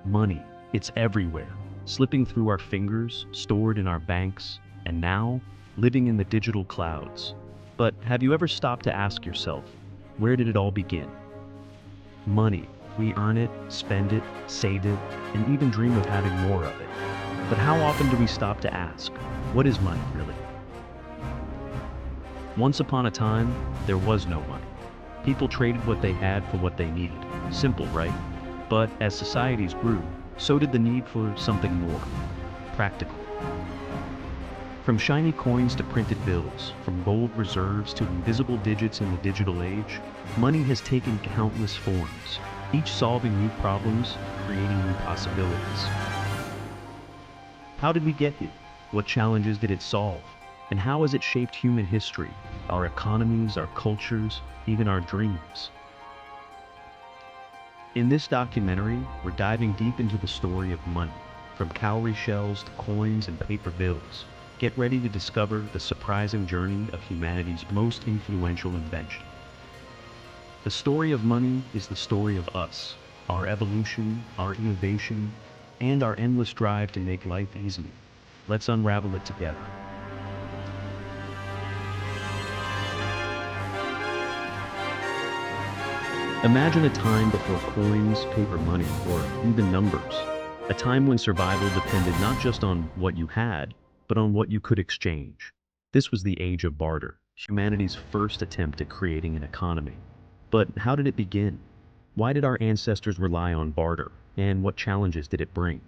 Money. It's everywhere, slipping through our fingers, stored in our banks, and now, living in the digital clouds. But have you ever stopped to ask yourself, where did it all begin? Money. We earn it, spend it, save it, and even dream of having more of it. But how often do we stop to ask, what is money really? Once upon a time, there was no money. People traded what they had for what they needed. Simple, right? But as societies grew, so did the need for something more practical. From shiny coins to printed bills, from gold reserves to invisible digits in the digital age, money has taken countless forms, each solving new problems, creating new possibilities. How did we get here? What challenges did it solve? And how has it shaped human history, our economies, our cultures, even our dreams? In this documentary, we're diving deep into the story of money, from cowrie shells to coins and paper bills. Get ready to discover the surprising journey of humanity's most influential invention. The story of money is the story of us, our evolution, our innovation, and our endless drive to make life easy. Let's unravel it together. Imagine a time before coins, paper money, or even numbers. A time when survival depended not just on what you had, but on what you could exchange. This was the age of barter, humanity's first attempt at creating an economy. But how did it begin? Why did our ancestors rely on barter, and what challenges did it bring?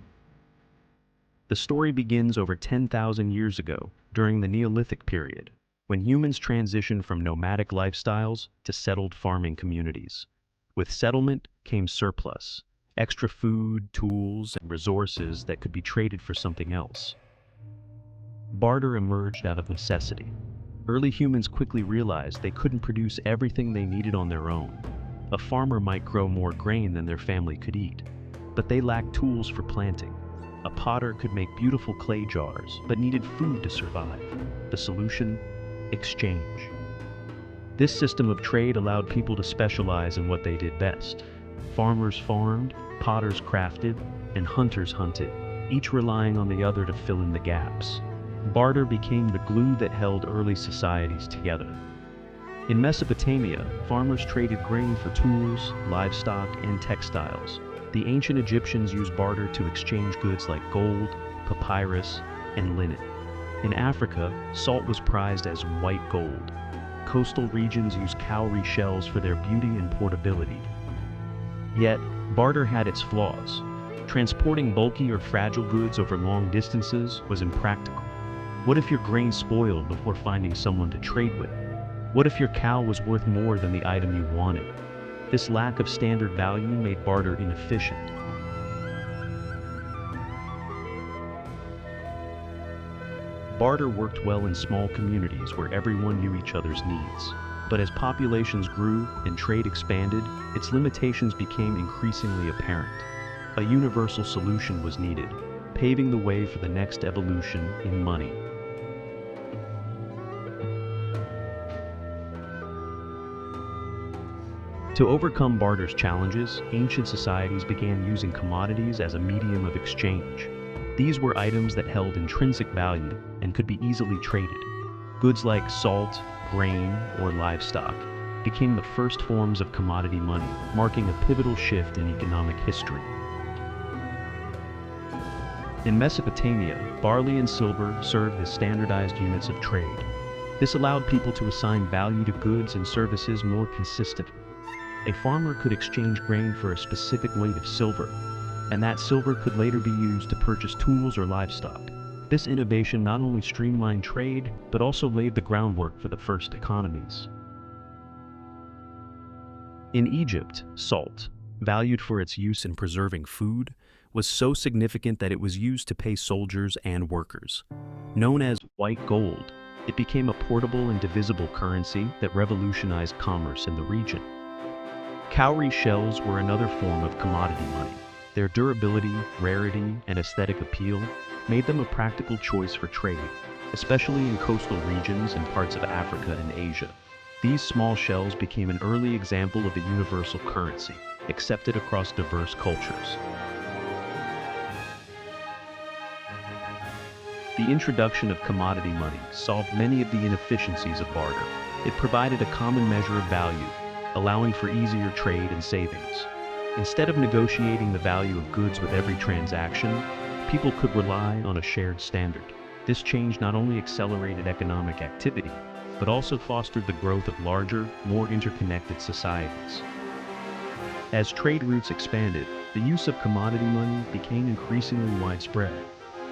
The story begins over 10,000 years ago, during the Neolithic period, when humans transitioned from nomadic lifestyles to settled farming communities. With settlement came surplus, extra food, tools, and resources that could be traded for something else. Barter emerged out of necessity. Early humans quickly realized they couldn't produce everything they needed on their own. A farmer might grow more grain than their family could eat, but they lacked tools for planting. A potter could make beautiful clay jars, but needed food to survive. The solution? Exchange. This system of trade allowed people to specialize in what they did best. Farmers farmed, potters crafted, and hunters hunted, each relying on the other to fill in the gaps. Barter became the glue that held early societies together. In Mesopotamia, farmers traded grain for tools, livestock, and textiles. The ancient Egyptians used barter to exchange goods like gold, papyrus, and linen. In Africa, salt was prized as white gold. Coastal regions used cowrie shells for their beauty and portability. Yet, barter had its flaws. Transporting bulky or fragile goods over long distances was impractical. What if your grain spoiled before finding someone to trade with? What if your cow was worth more than the item you wanted? This lack of standard value made barter inefficient. Barter worked well in small communities where everyone knew each other's needs. But as populations grew and trade expanded, its limitations became increasingly apparent. A universal solution was needed, paving the way for the next evolution in money. To overcome barter's challenges, ancient societies began using commodities as a medium of exchange. These were items that held intrinsic value and could be easily traded. Goods like salt, grain, or livestock became the first forms of commodity money, marking a pivotal shift in economic history. In Mesopotamia, barley and silver served as standardized units of trade. This allowed people to assign value to goods and services more consistently. A farmer could exchange grain for a specific weight of silver, and that silver could later be used to purchase tools or livestock. This innovation not only streamlined trade, but also laid the groundwork for the first economies. In Egypt, salt, valued for its use in preserving food, was so significant that it was used to pay soldiers and workers. Known as white gold, it became a portable and divisible currency that revolutionized commerce in the region. Cowrie shells were another form of commodity money. Their durability, rarity, and aesthetic appeal made them a practical choice for trade, especially in coastal regions and parts of Africa and Asia. These small shells became an early example of a universal currency, accepted across diverse cultures. The introduction of commodity money solved many of the inefficiencies of barter. It provided a common measure of value, allowing for easier trade and savings. Instead of negotiating the value of goods with every transaction, people could rely on a shared standard. This change not only accelerated economic activity, but also fostered the growth of larger, more interconnected societies. As trade routes expanded, the use of commodity money became increasingly widespread.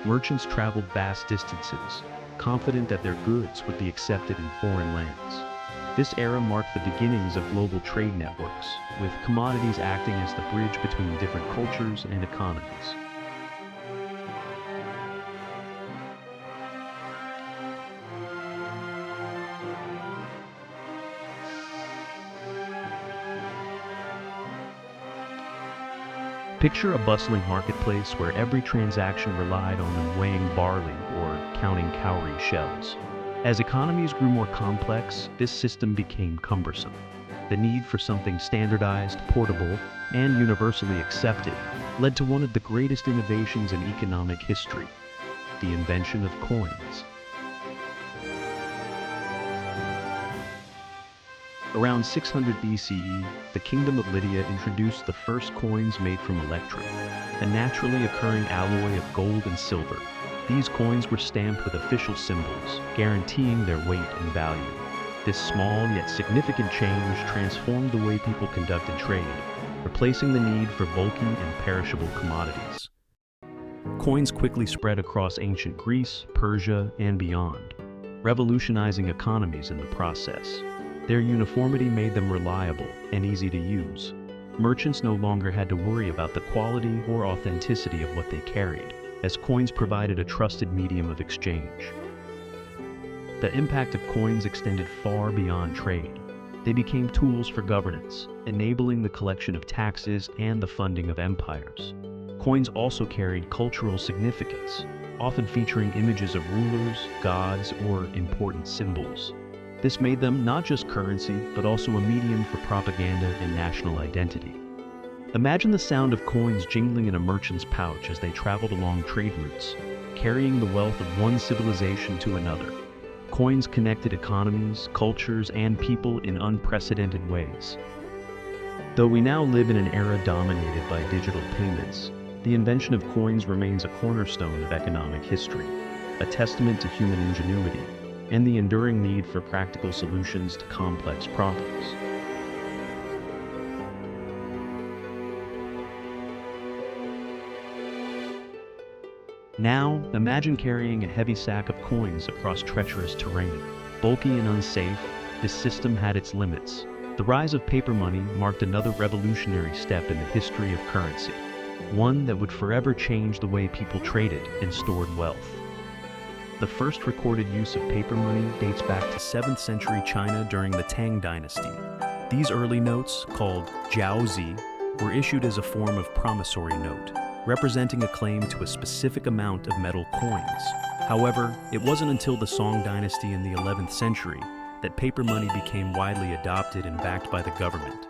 Merchants traveled vast distances, confident that their goods would be accepted in foreign lands. This era marked the beginnings of global trade networks, with commodities acting as the bridge between different cultures and economies. Picture a bustling marketplace where every transaction relied on weighing barley or counting cowrie shells. As economies grew more complex, this system became cumbersome. The need for something standardized, portable, and universally accepted led to one of the greatest innovations in economic history, the invention of coins. Around 600 BCE, the Kingdom of Lydia introduced the first coins made from electrum, a naturally occurring alloy of gold and silver. These coins were stamped with official symbols, guaranteeing their weight and value. This small yet significant change transformed the way people conducted trade, replacing the need for bulky and perishable commodities. Coins quickly spread across ancient Greece, Persia, and beyond, revolutionizing economies in the process. Their uniformity made them reliable and easy to use. Merchants no longer had to worry about the quality or authenticity of what they carried, as coins provided a trusted medium of exchange. The impact of coins extended far beyond trade. They became tools for governance, enabling the collection of taxes and the funding of empires. Coins also carried cultural significance, often featuring images of rulers, gods, or important symbols. This made them not just currency, but also a medium for propaganda and national identity. Imagine the sound of coins jingling in a merchant's pouch as they traveled along trade routes, carrying the wealth of one civilization to another. Coins connected economies, cultures, and people in unprecedented ways. Though we now live in an era dominated by digital payments, the invention of coins remains a cornerstone of economic history, a testament to human ingenuity and the enduring need for practical solutions to complex problems. Now, imagine carrying a heavy sack of coins across treacherous terrain. Bulky and unsafe, this system had its limits. The rise of paper money marked another revolutionary step in the history of currency, one that would forever change the way people traded and stored wealth. The first recorded use of paper money dates back to 7th century China during the Tang dynasty. These early notes, called jiaozi, were issued as a form of promissory note, representing a claim to a specific amount of metal coins. However, it wasn't until the Song dynasty in the 11th century that paper money became widely adopted and backed by the government.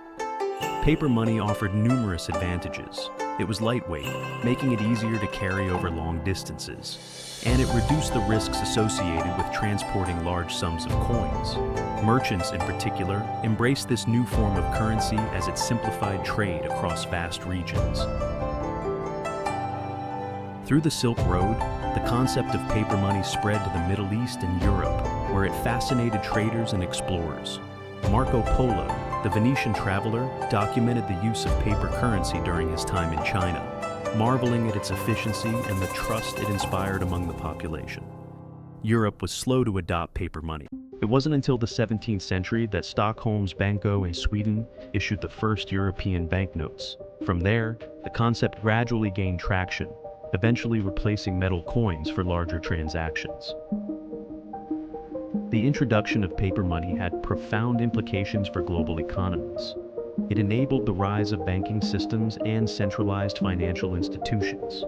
Paper money offered numerous advantages. It was lightweight, making it easier to carry over long distances, and it reduced the risks associated with transporting large sums of coins. Merchants, in particular, embraced this new form of currency as it simplified trade across vast regions. Through the Silk Road, the concept of paper money spread to the Middle East and Europe, where it fascinated traders and explorers. Marco Polo, the Venetian traveler, documented the use of paper currency during his time in China, marveling at its efficiency and the trust it inspired among the population. Europe was slow to adopt paper money. It wasn't until the 17th century that Stockholm's Banco in Sweden issued the first European banknotes. From there, the concept gradually gained traction, eventually replacing metal coins for larger transactions. The introduction of paper money had profound implications for global economies. It enabled the rise of banking systems and centralized financial institutions.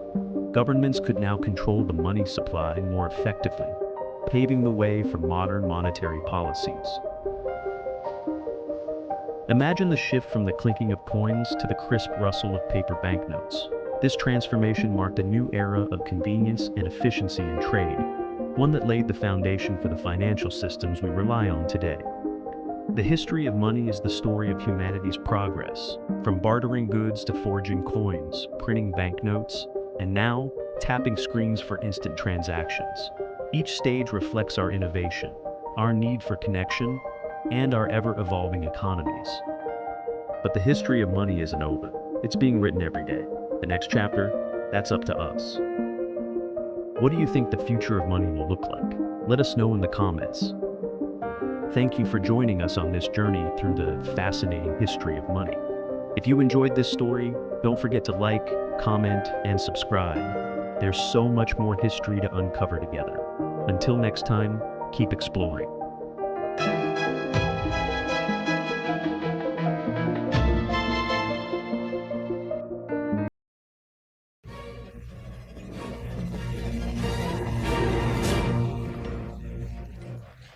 Governments could now control the money supply more effectively, paving the way for modern monetary policies. Imagine the shift from the clinking of coins to the crisp rustle of paper banknotes. This transformation marked a new era of convenience and efficiency in trade, one that laid the foundation for the financial systems we rely on today. The history of money is the story of humanity's progress, from bartering goods to forging coins, printing banknotes, and now tapping screens for instant transactions. Each stage reflects our innovation, our need for connection, and our ever-evolving economies. But the history of money isn't over. It's being written every day. The next chapter, that's up to us. What do you think the future of money will look like? Let us know in the comments. Thank you for joining us on this journey through the fascinating history of money. If you enjoyed this story, don't forget to like, comment, and subscribe. There's so much more history to uncover together. Until next time, keep exploring.